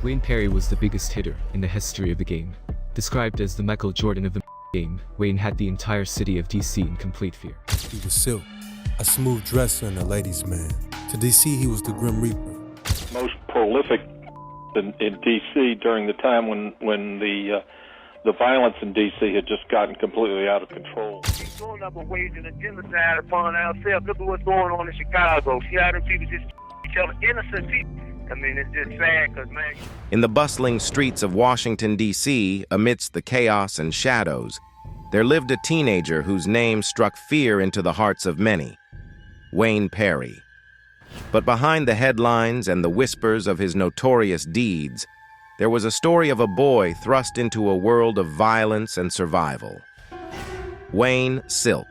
Wayne Perry was the biggest hitter in the history of the game. Described as the Michael Jordan of the game, Wayne had the entire city of DC in complete fear. He was Silk, a smooth dresser and a ladies' man. To DC, he was the Grim Reaper. Most prolific in DC during the time when the violence in DC had just gotten completely out of control. He's going up and waging a genocide upon ourselves. Look at what's going on in Chicago. See how them people just each other, innocent people. I mean, it's just sad because, man... In the bustling streets of Washington, D.C., amidst the chaos and shadows, there lived a teenager whose name struck fear into the hearts of many, Wayne Perry. But behind the headlines and the whispers of his notorious deeds, there was a story of a boy thrust into a world of violence and survival. Wayne Silk.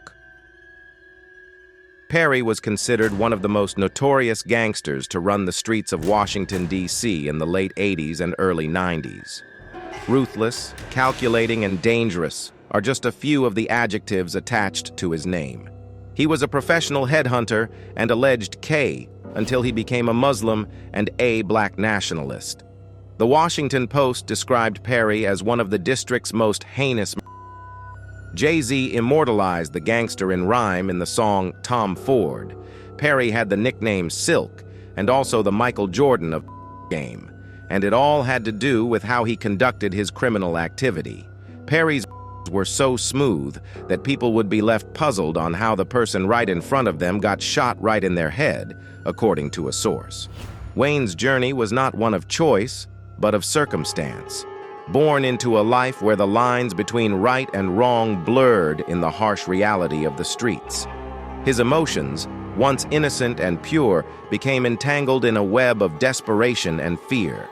Perry was considered one of the most notorious gangsters to run the streets of Washington, D.C. in the late 80s and early 90s. Ruthless, calculating, and dangerous are just a few of the adjectives attached to his name. He was a professional headhunter and alleged K until he became a Muslim and a black nationalist. The Washington Post described Perry as one of the district's most heinous. Jay-Z immortalized the gangster in rhyme in the song Tom Ford. Perry had the nickname Silk and also the Michael Jordan of game, and it all had to do with how he conducted his criminal activity. Perry's were so smooth that people would be left puzzled on how the person right in front of them got shot right in their head, according to a source. Wayne's journey was not one of choice, but of circumstance. Born into a life where the lines between right and wrong blurred in the harsh reality of the streets. His emotions, once innocent and pure, became entangled in a web of desperation and fear.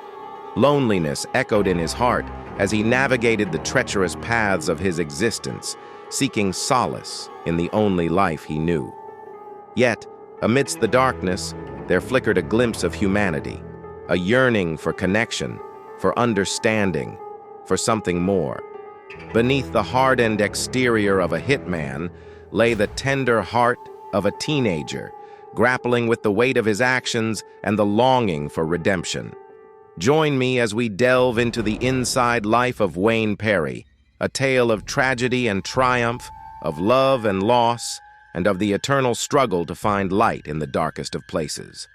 Loneliness echoed in his heart as he navigated the treacherous paths of his existence, seeking solace in the only life he knew. Yet, amidst the darkness, there flickered a glimpse of humanity, a yearning for connection, for understanding, for something more. Beneath the hardened exterior of a hitman lay the tender heart of a teenager, grappling with the weight of his actions and the longing for redemption. Join me as we delve into the inside life of Wayne Perry, a tale of tragedy and triumph, of love and loss, and of the eternal struggle to find light in the darkest of places.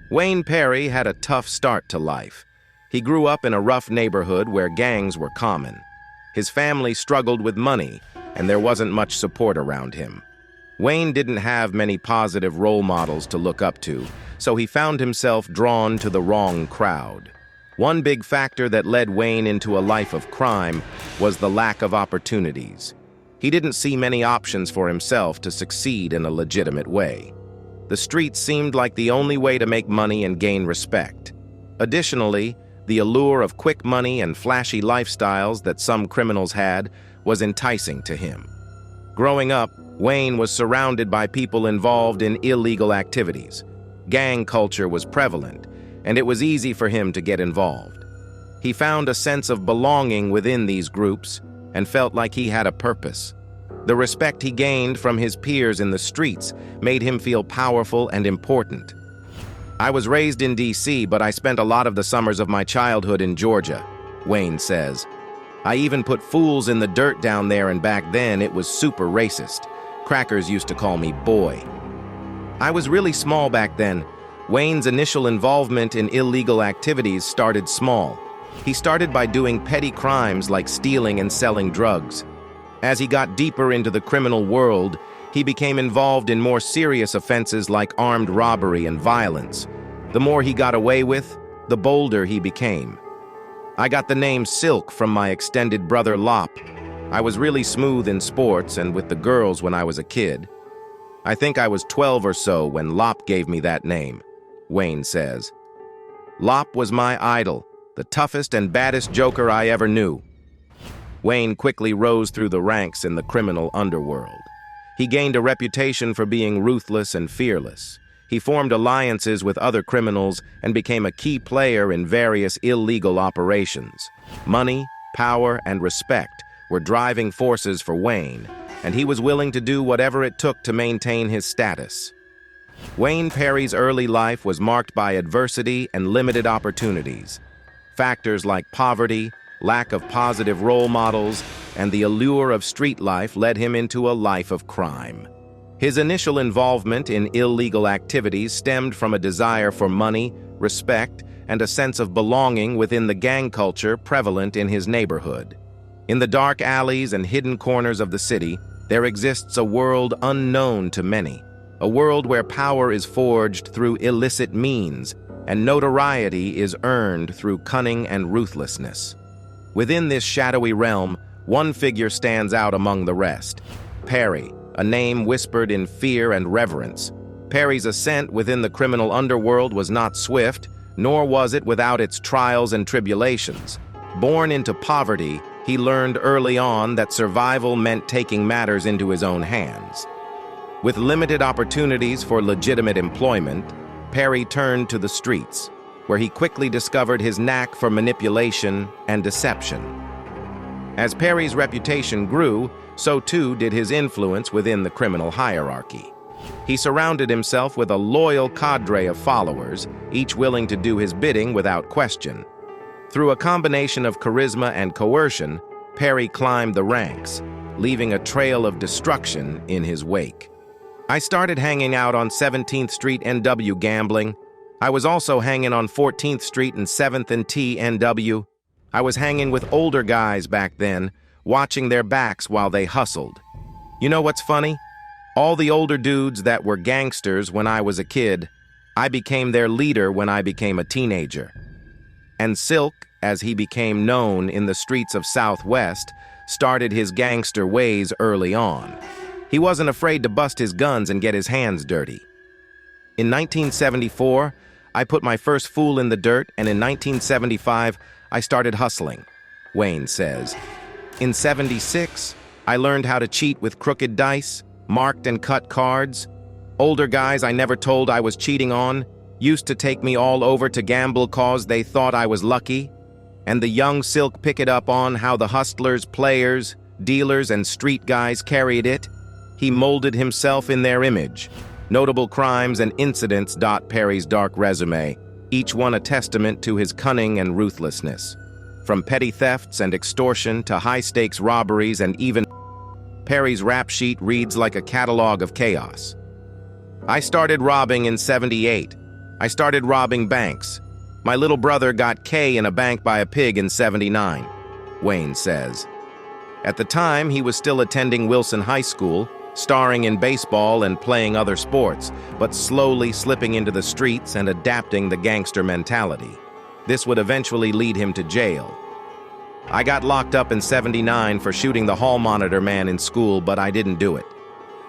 Wayne Perry had a tough start to life. He grew up in a rough neighborhood where gangs were common. His family struggled with money, and there wasn't much support around him. Wayne didn't have many positive role models to look up to, so he found himself drawn to the wrong crowd. One big factor that led Wayne into a life of crime was the lack of opportunities. He didn't see many options for himself to succeed in a legitimate way. The streets seemed like the only way to make money and gain respect. Additionally, the allure of quick money and flashy lifestyles that some criminals had was enticing to him. Growing up, Wayne was surrounded by people involved in illegal activities. Gang culture was prevalent, and it was easy for him to get involved. He found a sense of belonging within these groups and felt like he had a purpose. The respect he gained from his peers in the streets made him feel powerful and important. I was raised in D.C., but I spent a lot of the summers of my childhood in Georgia, Wayne says. I even put fools in the dirt down there, and back then it was super racist. Crackers used to call me boy. I was really small back then. Wayne's initial involvement in illegal activities started small. He started by doing petty crimes like stealing and selling drugs. As he got deeper into the criminal world, he became involved in more serious offenses like armed robbery and violence. The more he got away with, the bolder he became. I got the name Silk from my extended brother Lop. I was really smooth in sports and with the girls when I was a kid. I think I was 12 or so when Lop gave me that name, Wayne says. Lop was my idol, the toughest and baddest joker I ever knew. Wayne quickly rose through the ranks in the criminal underworld. He gained a reputation for being ruthless and fearless. He formed alliances with other criminals and became a key player in various illegal operations. Money, power, and respect were driving forces for Wayne, and he was willing to do whatever it took to maintain his status. Wayne Perry's early life was marked by adversity and limited opportunities. Factors like poverty, lack of positive role models, and the allure of street life led him into a life of crime. His initial involvement in illegal activities stemmed from a desire for money, respect, and a sense of belonging within the gang culture prevalent in his neighborhood. In the dark alleys and hidden corners of the city, there exists a world unknown to many, a world where power is forged through illicit means, and notoriety is earned through cunning and ruthlessness. Within this shadowy realm, one figure stands out among the rest: Perry, a name whispered in fear and reverence. Perry's ascent within the criminal underworld was not swift, nor was it without its trials and tribulations. Born into poverty, he learned early on that survival meant taking matters into his own hands. With limited opportunities for legitimate employment, Perry turned to the streets, where he quickly discovered his knack for manipulation and deception. As Perry's reputation grew, so too did his influence within the criminal hierarchy. He surrounded himself with a loyal cadre of followers, each willing to do his bidding without question. Through a combination of charisma and coercion, Perry climbed the ranks, leaving a trail of destruction in his wake. I started hanging out on 17th Street NW gambling. I was also hanging on 14th Street and 7th and T NW. I was hanging with older guys back then, watching their backs while they hustled. You know what's funny? All the older dudes that were gangsters when I was a kid, I became their leader when I became a teenager. And Silk, as he became known in the streets of Southwest, started his gangster ways early on. He wasn't afraid to bust his guns and get his hands dirty. In 1974, I put my first fool in the dirt, and in 1975, I started hustling, Wayne says. In 76, I learned how to cheat with crooked dice, marked and cut cards. Older guys I never told I was cheating on used to take me all over to gamble cause they thought I was lucky. And the young Silk pick it up on how the hustlers, players, dealers, and street guys carried it. He molded himself in their image. Notable crimes and incidents dot Perry's dark resume, each one a testament to his cunning and ruthlessness. From petty thefts and extortion to high-stakes robberies and even Perry's rap sheet reads like a catalog of chaos. I started robbing in 78. I started robbing banks. My little brother got K in a bank by a pig in 79, Wayne says. At the time, he was still attending Wilson High School, starring in baseball and playing other sports, but slowly slipping into the streets and adapting the gangster mentality. This would eventually lead him to jail. I got locked up in 79 for shooting the hall monitor man in school, but I didn't do it.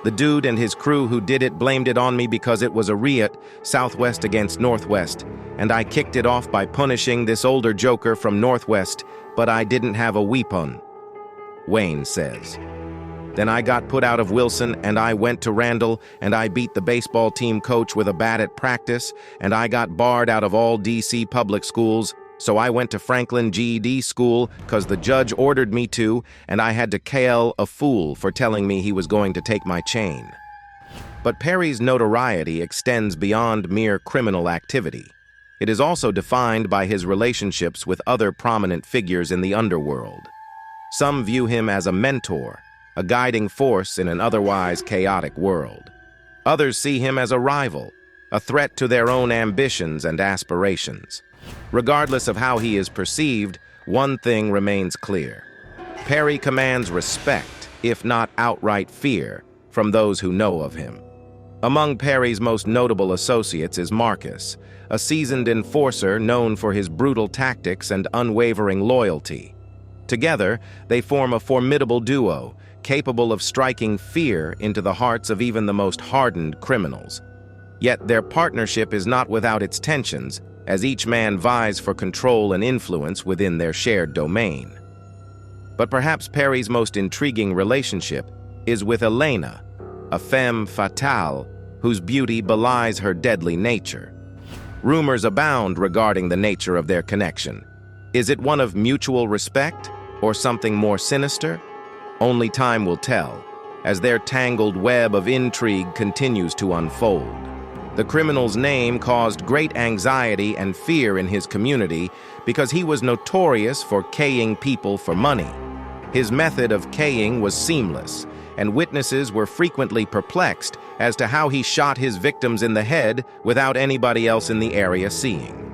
The dude and his crew who did it blamed it on me because it was a riot, Southwest against Northwest, and I kicked it off by punishing this older joker from Northwest, but I didn't have a weapon, Wayne says. Then I got put out of Wilson, and I went to Randall, and I beat the baseball team coach with a bat at practice, and I got barred out of all D.C. public schools, so I went to Franklin GED school because the judge ordered me to, and I had to KL a fool for telling me he was going to take my chain. But Perry's notoriety extends beyond mere criminal activity. It is also defined by his relationships with other prominent figures in the underworld. Some view him as a mentor, a guiding force in an otherwise chaotic world. Others see him as a rival, a threat to their own ambitions and aspirations. Regardless of how he is perceived, one thing remains clear. Perry commands respect, if not outright fear, from those who know of him. Among Perry's most notable associates is Marcus, a seasoned enforcer known for his brutal tactics and unwavering loyalty. Together, they form a formidable duo, capable of striking fear into the hearts of even the most hardened criminals. Yet their partnership is not without its tensions, as each man vies for control and influence within their shared domain. But perhaps Perry's most intriguing relationship is with Elena, a femme fatale whose beauty belies her deadly nature. Rumors abound regarding the nature of their connection. Is it one of mutual respect or something more sinister? Only time will tell, as their tangled web of intrigue continues to unfold. The criminal's name caused great anxiety and fear in his community because he was notorious for K-ing people for money. His method of K-ing was seamless, and witnesses were frequently perplexed as to how he shot his victims in the head without anybody else in the area seeing.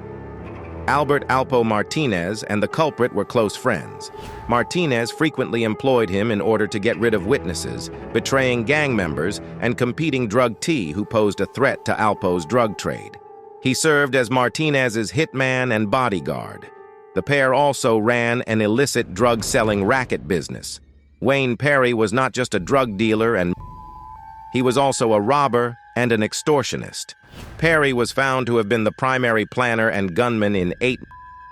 Albert Alpo Martinez and the culprit were close friends. Martinez frequently employed him in order to get rid of witnesses, betraying gang members, and competing drug T who posed a threat to Alpo's drug trade. He served as Martinez's hitman and bodyguard. The pair also ran an illicit drug-selling racket business. Wayne Perry was not just a drug dealer and he was also a robber and an extortionist. Perry was found to have been the primary planner and gunman in 8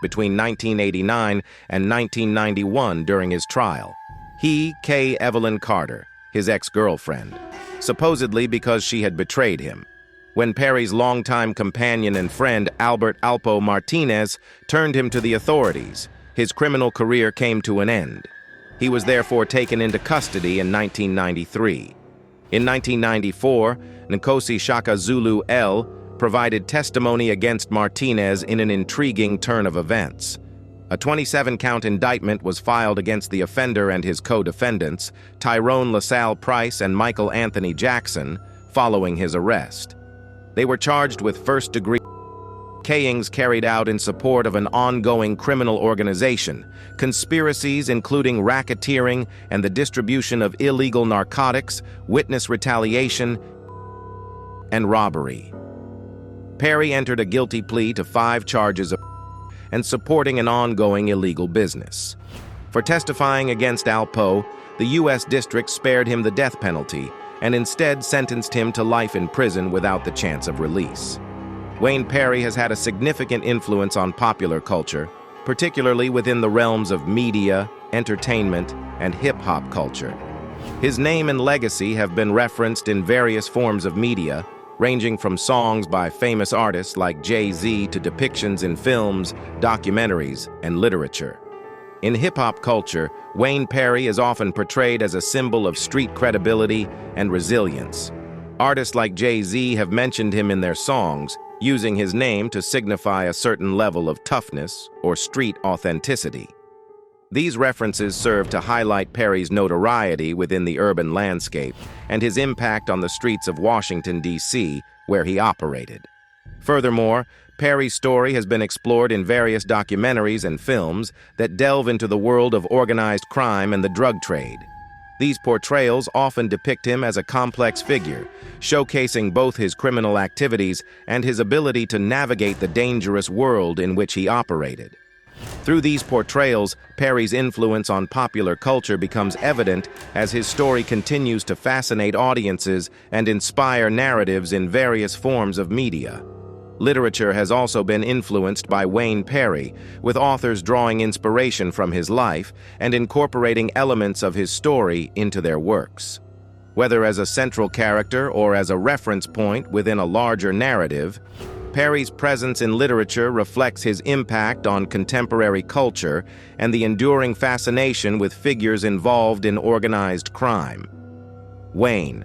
between 1989 and 1991 during his trial. He, Kay Evelyn Carter, his ex-girlfriend, supposedly because she had betrayed him. When Perry's longtime companion and friend, Albert Alpo Martinez, turned him to the authorities, his criminal career came to an end. He was therefore taken into custody in 1993. In 1994, Nkosi Shaka Zulu L. provided testimony against Martinez in an intriguing turn of events. A 27-count indictment was filed against the offender and his co-defendants, Tyrone LaSalle Price and Michael Anthony Jackson, following his arrest. They were charged with first-degree K-ings carried out in support of an ongoing criminal organization, conspiracies including racketeering and the distribution of illegal narcotics, witness retaliation, and robbery. Perry entered a guilty plea to 5 charges of and supporting an ongoing illegal business. For testifying against Alpo, the U.S. District spared him the death penalty and instead sentenced him to life in prison without the chance of release. Wayne Perry has had a significant influence on popular culture, particularly within the realms of media, entertainment, and hip-hop culture. His name and legacy have been referenced in various forms of media, ranging from songs by famous artists like Jay-Z to depictions in films, documentaries, and literature. In hip-hop culture, Wayne Perry is often portrayed as a symbol of street credibility and resilience. Artists like Jay-Z have mentioned him in their songs, using his name to signify a certain level of toughness or street authenticity. These references serve to highlight Perry's notoriety within the urban landscape and his impact on the streets of Washington, D.C., where he operated. Furthermore, Perry's story has been explored in various documentaries and films that delve into the world of organized crime and the drug trade. These portrayals often depict him as a complex figure, showcasing both his criminal activities and his ability to navigate the dangerous world in which he operated. Through these portrayals, Perry's influence on popular culture becomes evident as his story continues to fascinate audiences and inspire narratives in various forms of media. Literature has also been influenced by Wayne Perry, with authors drawing inspiration from his life and incorporating elements of his story into their works. Whether as a central character or as a reference point within a larger narrative, Perry's presence in literature reflects his impact on contemporary culture and the enduring fascination with figures involved in organized crime. Wayne.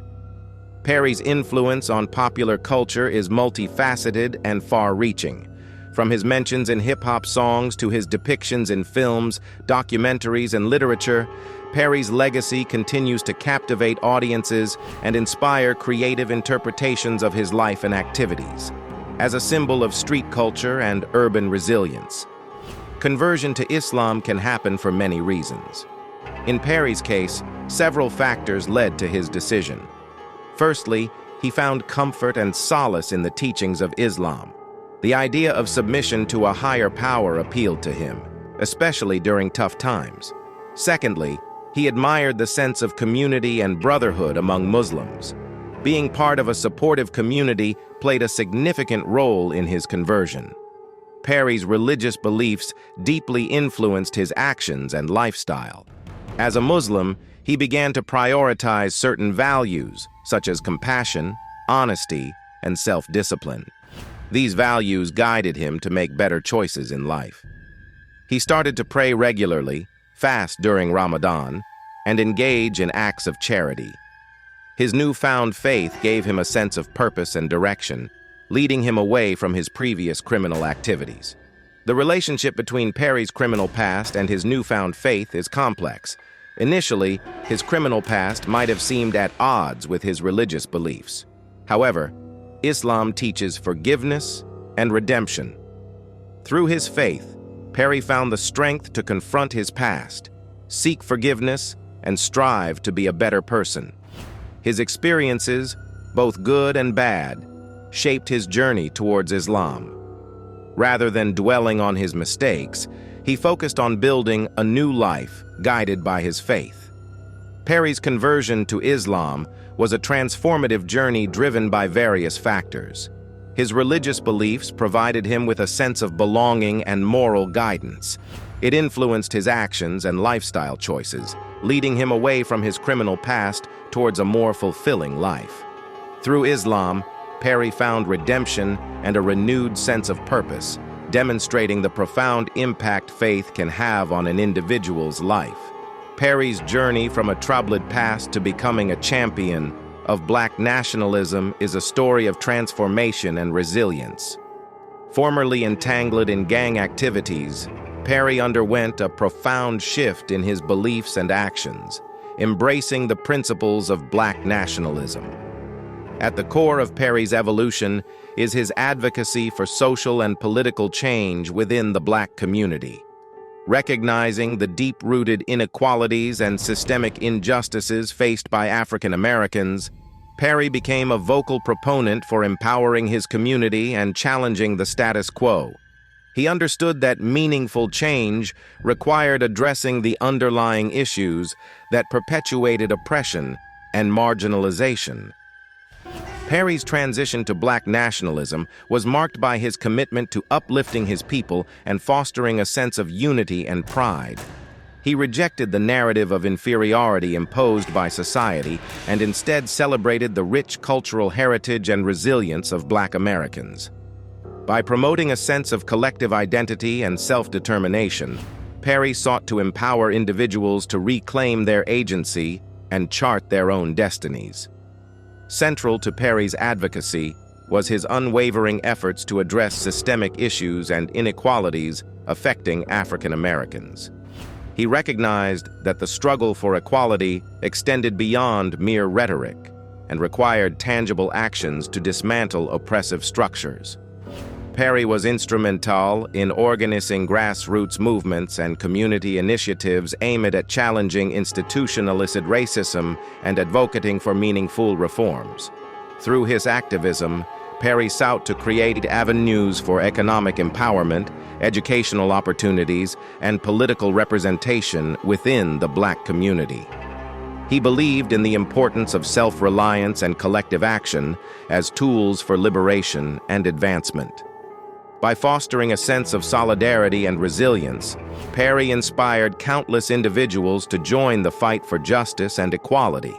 Perry's influence on popular culture is multifaceted and far-reaching. From his mentions in hip-hop songs to his depictions in films, documentaries, and literature, Perry's legacy continues to captivate audiences and inspire creative interpretations of his life and activities. As a symbol of street culture and urban resilience, conversion to Islam can happen for many reasons. In Perry's case, several factors led to his decision. Firstly, he found comfort and solace in the teachings of Islam. The idea of submission to a higher power appealed to him, especially during tough times. Secondly, he admired the sense of community and brotherhood among Muslims. Being part of a supportive community played a significant role in his conversion. Perry's religious beliefs deeply influenced his actions and lifestyle. As a Muslim, he began to prioritize certain values, such as compassion, honesty, and self-discipline. These values guided him to make better choices in life. He started to pray regularly, fast during Ramadan, and engage in acts of charity. His newfound faith gave him a sense of purpose and direction, leading him away from his previous criminal activities. The relationship between Perry's criminal past and his newfound faith is complex. Initially, his criminal past might have seemed at odds with his religious beliefs. However, Islam teaches forgiveness and redemption. Through his faith, Perry found the strength to confront his past, seek forgiveness, and strive to be a better person. His experiences, both good and bad, shaped his journey towards Islam. Rather than dwelling on his mistakes, he focused on building a new life guided by his faith. Perry's conversion to Islam was a transformative journey driven by various factors. His religious beliefs provided him with a sense of belonging and moral guidance. It influenced his actions and lifestyle choices, leading him away from his criminal past towards a more fulfilling life. Through Islam, Perry found redemption and a renewed sense of purpose, demonstrating the profound impact faith can have on an individual's life. Perry's journey from a troubled past to becoming a champion of Black nationalism is a story of transformation and resilience. Formerly entangled in gang activities, Perry underwent a profound shift in his beliefs and actions, embracing the principles of Black nationalism. At the core of Perry's evolution is his advocacy for social and political change within the Black community. Recognizing the deep-rooted inequalities and systemic injustices faced by African Americans, Perry became a vocal proponent for empowering his community and challenging the status quo. He understood that meaningful change required addressing the underlying issues that perpetuated oppression and marginalization. Perry's transition to Black nationalism was marked by his commitment to uplifting his people and fostering a sense of unity and pride. He rejected the narrative of inferiority imposed by society and instead celebrated the rich cultural heritage and resilience of Black Americans. By promoting a sense of collective identity and self-determination, Perry sought to empower individuals to reclaim their agency and chart their own destinies. Central to Perry's advocacy was his unwavering efforts to address systemic issues and inequalities affecting African Americans. He recognized that the struggle for equality extended beyond mere rhetoric and required tangible actions to dismantle oppressive structures. Perry was instrumental in organizing grassroots movements and community initiatives aimed at challenging institutionalized racism and advocating for meaningful reforms. Through his activism, Perry sought to create avenues for economic empowerment, educational opportunities, and political representation within the Black community. He believed in the importance of self-reliance and collective action as tools for liberation and advancement. By fostering a sense of solidarity and resilience, Perry inspired countless individuals to join the fight for justice and equality.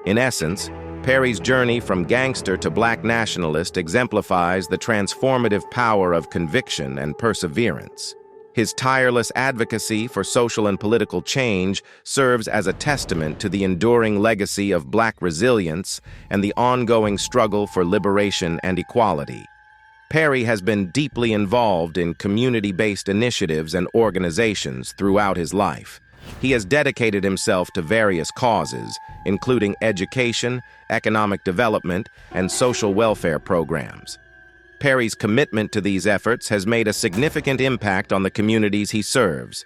In essence, Perry's journey from gangster to Black nationalist exemplifies the transformative power of conviction and perseverance. His tireless advocacy for social and political change serves as a testament to the enduring legacy of Black resilience and the ongoing struggle for liberation and equality. Perry has been deeply involved in community-based initiatives and organizations throughout his life. He has dedicated himself to various causes, including education, economic development, and social welfare programs. Perry's commitment to these efforts has made a significant impact on the communities he serves.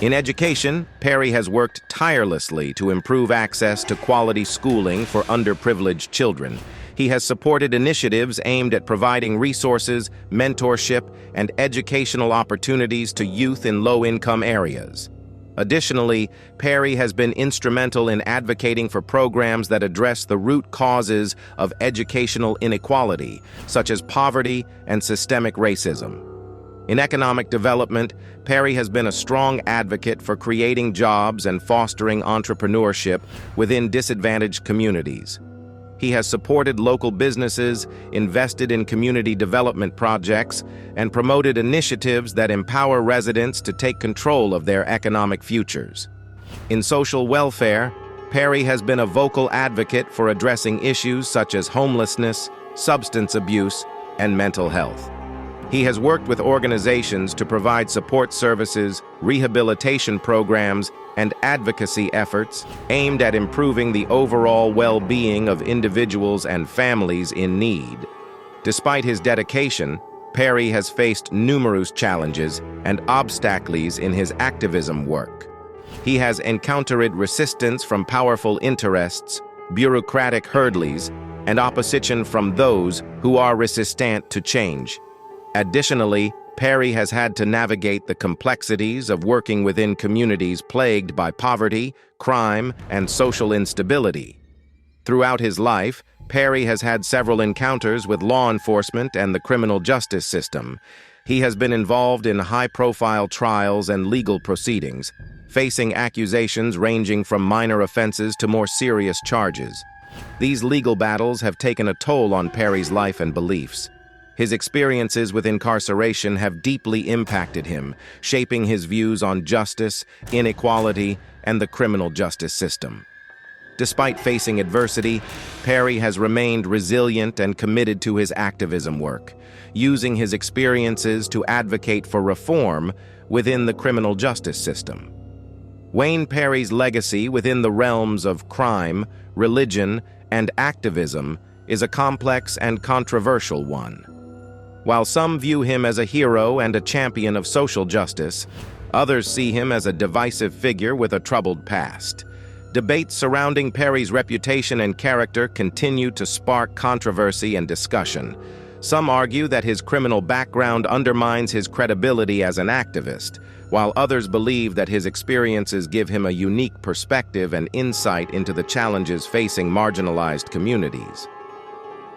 In education, Perry has worked tirelessly to improve access to quality schooling for underprivileged children. He has supported initiatives aimed at providing resources, mentorship, and educational opportunities to youth in low-income areas. Additionally, Perry has been instrumental in advocating for programs that address the root causes of educational inequality, such as poverty and systemic racism. In economic development, Perry has been a strong advocate for creating jobs and fostering entrepreneurship within disadvantaged communities. He has supported local businesses, invested in community development projects, and promoted initiatives that empower residents to take control of their economic futures. In social welfare, Perry has been a vocal advocate for addressing issues such as homelessness, substance abuse, and mental health. He has worked with organizations to provide support services, rehabilitation programs, and advocacy efforts aimed at improving the overall well-being of individuals and families in need. Despite his dedication, Perry has faced numerous challenges and obstacles in his activism work. He has encountered resistance from powerful interests, bureaucratic hurdles, and opposition from those who are resistant to change. Additionally, Perry has had to navigate the complexities of working within communities plagued by poverty, crime, and social instability. Throughout his life, Perry has had several encounters with law enforcement and the criminal justice system. He has been involved in high-profile trials and legal proceedings, facing accusations ranging from minor offenses to more serious charges. These legal battles have taken a toll on Perry's life and beliefs. His experiences with incarceration have deeply impacted him, shaping his views on justice, inequality, and the criminal justice system. Despite facing adversity, Perry has remained resilient and committed to his activism work, using his experiences to advocate for reform within the criminal justice system. Wayne Perry's legacy within the realms of crime, religion, and activism is a complex and controversial one. While some view him as a hero and a champion of social justice, others see him as a divisive figure with a troubled past. Debates surrounding Perry's reputation and character continue to spark controversy and discussion. Some argue that his criminal background undermines his credibility as an activist, while others believe that his experiences give him a unique perspective and insight into the challenges facing marginalized communities.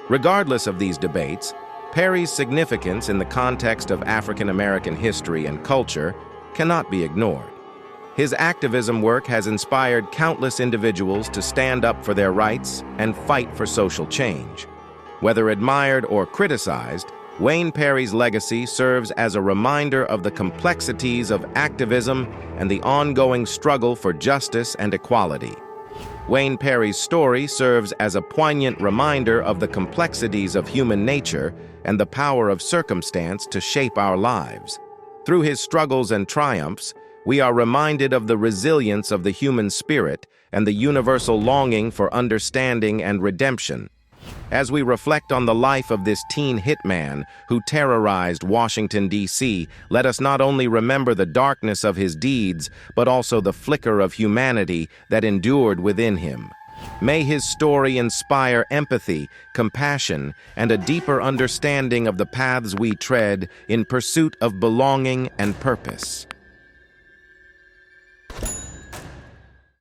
Regardless of these debates, Perry's significance in the context of African American history and culture cannot be ignored. His activism work has inspired countless individuals to stand up for their rights and fight for social change. Whether admired or criticized, Wayne Perry's legacy serves as a reminder of the complexities of activism and the ongoing struggle for justice and equality. Wayne Perry's story serves as a poignant reminder of the complexities of human nature and the power of circumstance to shape our lives. Through his struggles and triumphs, we are reminded of the resilience of the human spirit and the universal longing for understanding and redemption. As we reflect on the life of this teen hitman who terrorized Washington, D.C., let us not only remember the darkness of his deeds, but also the flicker of humanity that endured within him. May his story inspire empathy, compassion, and a deeper understanding of the paths we tread in pursuit of belonging and purpose.